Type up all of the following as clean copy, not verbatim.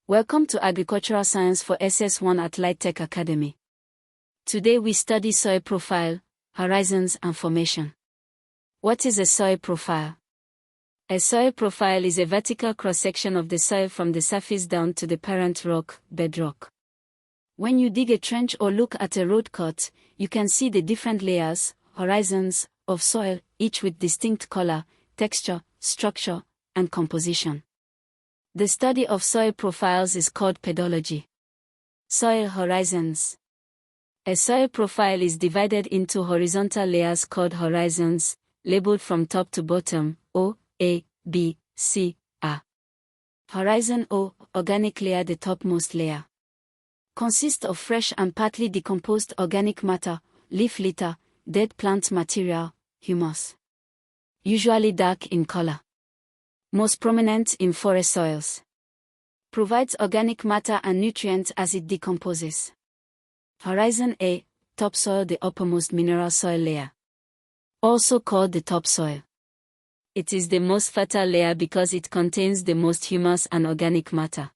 Welcome to Agricultural Science for SS1 at Light Tech Academy. Today we study soil profile, horizons and formation. What is a soil profile? A soil profile is a vertical cross-section of the soil from the surface down to the parent rock, bedrock. When you dig a trench or look at a road cut, you can see the different layers, horizons, of soil, each with distinct color, texture, structure, and composition. The study of soil profiles is called pedology. Soil horizons. A soil profile is divided into horizontal layers called horizons, labeled from top to bottom, O, A, B, C, A. Horizon O, organic layer, the topmost layer, consists of fresh and partly decomposed organic matter, leaf litter, dead plant material, humus. Usually dark in color. Most prominent in forest soils. Provides organic matter and nutrients as it decomposes. Horizon A, topsoil, the uppermost mineral soil layer. Also called the topsoil. It is the most fertile layer because it contains the most humus and organic matter.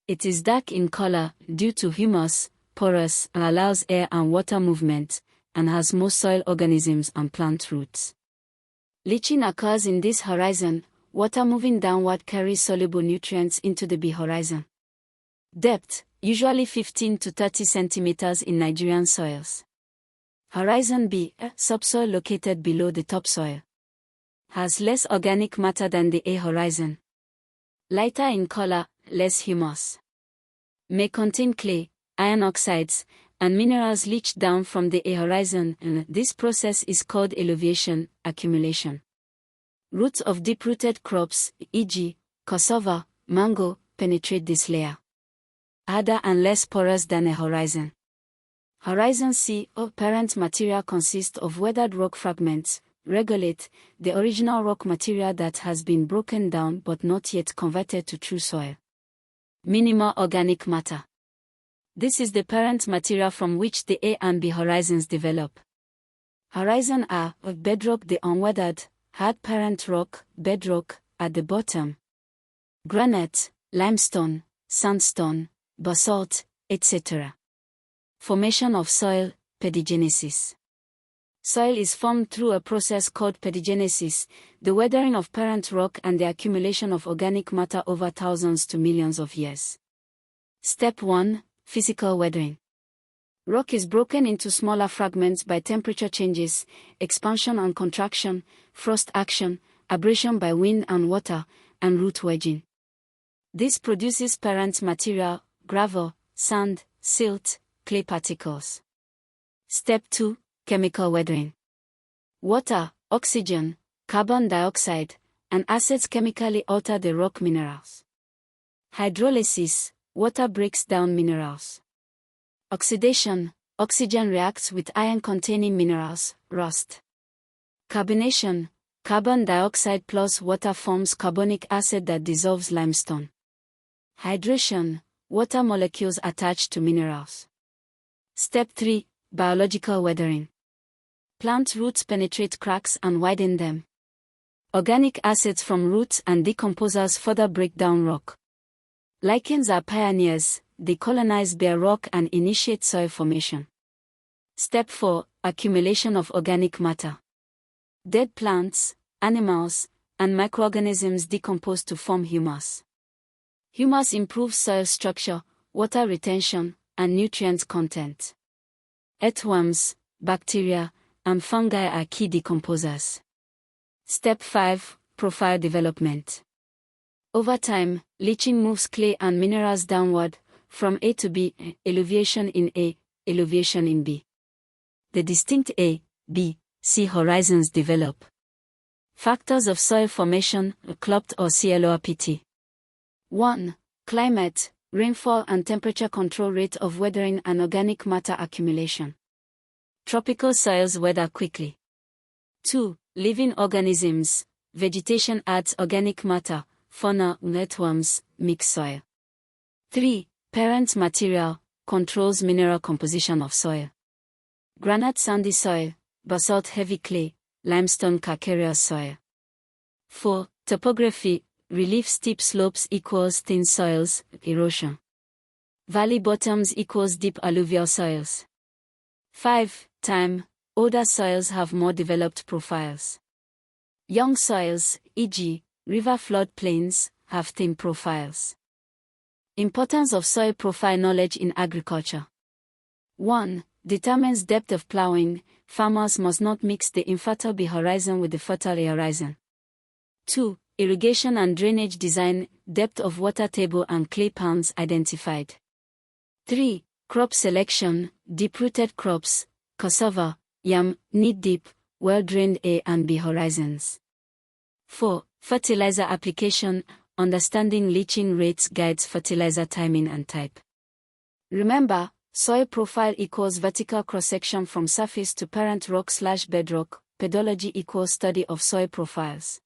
It is dark in color due to humus, porous, and allows air and water movement, and has most soil organisms and plant roots. Leaching occurs in this horizon. Water moving downward carries soluble nutrients into the B horizon. Depth, usually 15 to 30 centimeters in Nigerian soils. Horizon B, subsoil located below the topsoil. Has less organic matter than the A horizon. Lighter in color, less humus. May contain clay, iron oxides, and minerals leached down from the A horizon, and this process is called elevation, accumulation. Roots of deep-rooted crops, e.g., cassava, mango, penetrate this layer. Harder and less porous than a horizon. Horizon C, parent material, consists of weathered rock fragments, regolith, the original rock material that has been broken down but not yet converted to true soil. Minimal organic matter. This is the parent material from which the A and B horizons develop. Horizon A, bedrock, the unweathered, hard parent rock, bedrock, at the bottom. Granite, limestone, sandstone, basalt, etc. Formation of soil, pedigenesis. Soil is formed through a process called pedigenesis, the weathering of parent rock and the accumulation of organic matter over thousands to millions of years. Step 1. Physical weathering. Rock is broken into smaller fragments by temperature changes, expansion and contraction, frost action, abrasion by wind and water, and root wedging. This produces parent material, gravel, sand, silt, clay particles. Step 2. Chemical weathering. Water, oxygen, carbon dioxide, and acids chemically alter the rock minerals. Hydrolysis, water breaks down minerals. Oxidation, oxygen reacts with iron-containing minerals, rust. Carbonation, carbon dioxide plus water forms carbonic acid that dissolves limestone. Hydration, water molecules attached to minerals. Step 3. Biological weathering. Plant roots penetrate cracks and widen them. Organic acids from roots and decomposers further break down rock. Lichens are pioneers. They colonize bare rock and initiate soil formation. Step 4. Accumulation of organic matter. Dead plants, animals, and microorganisms decompose to form humus. Humus improves soil structure, water retention, and nutrient content. Earthworms, bacteria, and fungi are key decomposers. Step 5. Profile development. Over time, leaching moves clay and minerals downward, from A to B, elevation in A, elevation in B. The distinct A, B, C horizons develop. Factors of soil formation, CLOPT or CLORPT. 1. Climate, rainfall and temperature control, rate of weathering and organic matter accumulation. Tropical soils weather quickly. 2. Living organisms, vegetation adds organic matter, fauna, earthworms, mix soil. 3. Parent material, controls mineral composition of soil. Granite sandy soil, basalt heavy clay, limestone calcareous soil. 4. Topography, relief steep slopes equals thin soils, erosion. Valley bottoms equals deep alluvial soils. 5. Time, older soils have more developed profiles. Young soils, e.g., river flood plains, have thin profiles. Importance of soil profile knowledge in agriculture. 1. Determines depth of plowing. Farmers must not mix the infertile B horizon with the fertile A horizon. 2. Irrigation and drainage design, depth of water table and clay ponds identified. 3. Crop selection, deep-rooted crops, cassava, yam, need deep, well-drained A and B horizons. 4. Fertilizer application, understanding leaching rates guides fertilizer timing and type. Remember, soil profile equals vertical cross-section from surface to parent rock/bedrock, pedology equals study of soil profiles.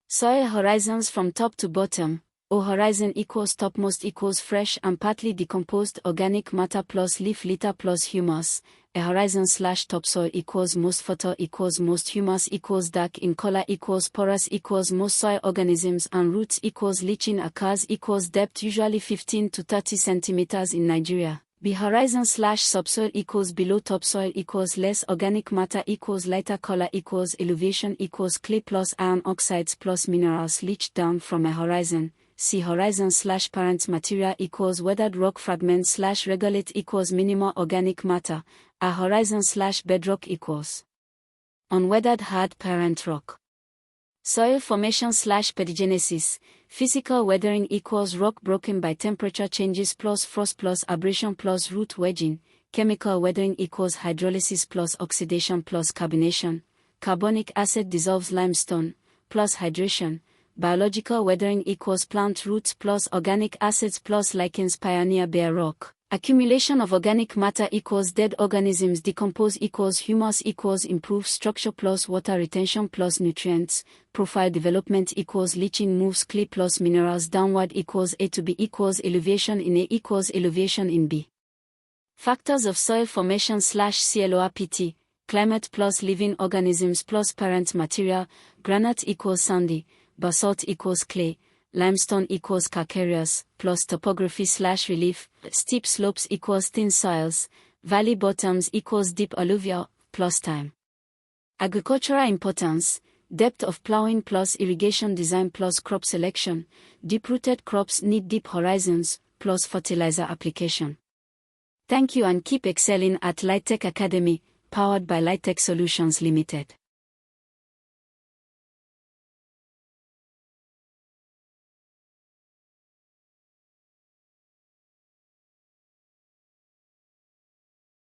Soil horizons from top to bottom, O horizon equals topmost equals fresh and partly decomposed organic matter plus leaf litter plus humus, A horizon/topsoil equals most fertile equals most humus equals dark in color equals porous equals most soil organisms and roots equals leaching occurs equals depth usually 15 to 30 centimeters in Nigeria. B horizon/subsoil equals below topsoil equals less organic matter equals lighter color equals elevation equals clay plus iron oxides plus minerals leached down from a horizon. C horizon/parent material equals weathered rock fragments/regolith equals minimal organic matter. A horizon/bedrock equals unweathered hard parent rock. Soil formation/pedogenesis, physical weathering equals rock broken by temperature changes plus frost plus abrasion plus root wedging, chemical weathering equals hydrolysis plus oxidation plus carbonation, carbonic acid dissolves limestone, plus hydration, biological weathering equals plant roots plus organic acids plus lichens pioneer bare rock. Accumulation of organic matter equals dead organisms decompose equals humus equals improved structure plus water retention plus nutrients, profile development equals leaching moves clay plus minerals downward equals A to B equals elevation in A equals elevation in B. Factors of soil formation/CLORPT, climate plus living organisms plus parent material, granite equals sandy, basalt equals clay, limestone equals calcareous, plus topography/relief, steep slopes equals thin soils, valley bottoms equals deep alluvial, plus time. Agricultural importance, depth of plowing plus irrigation design plus crop selection, deep-rooted crops need deep horizons, plus fertilizer application. Thank you and keep excelling at LightTech Academy, powered by LightTech Solutions Limited.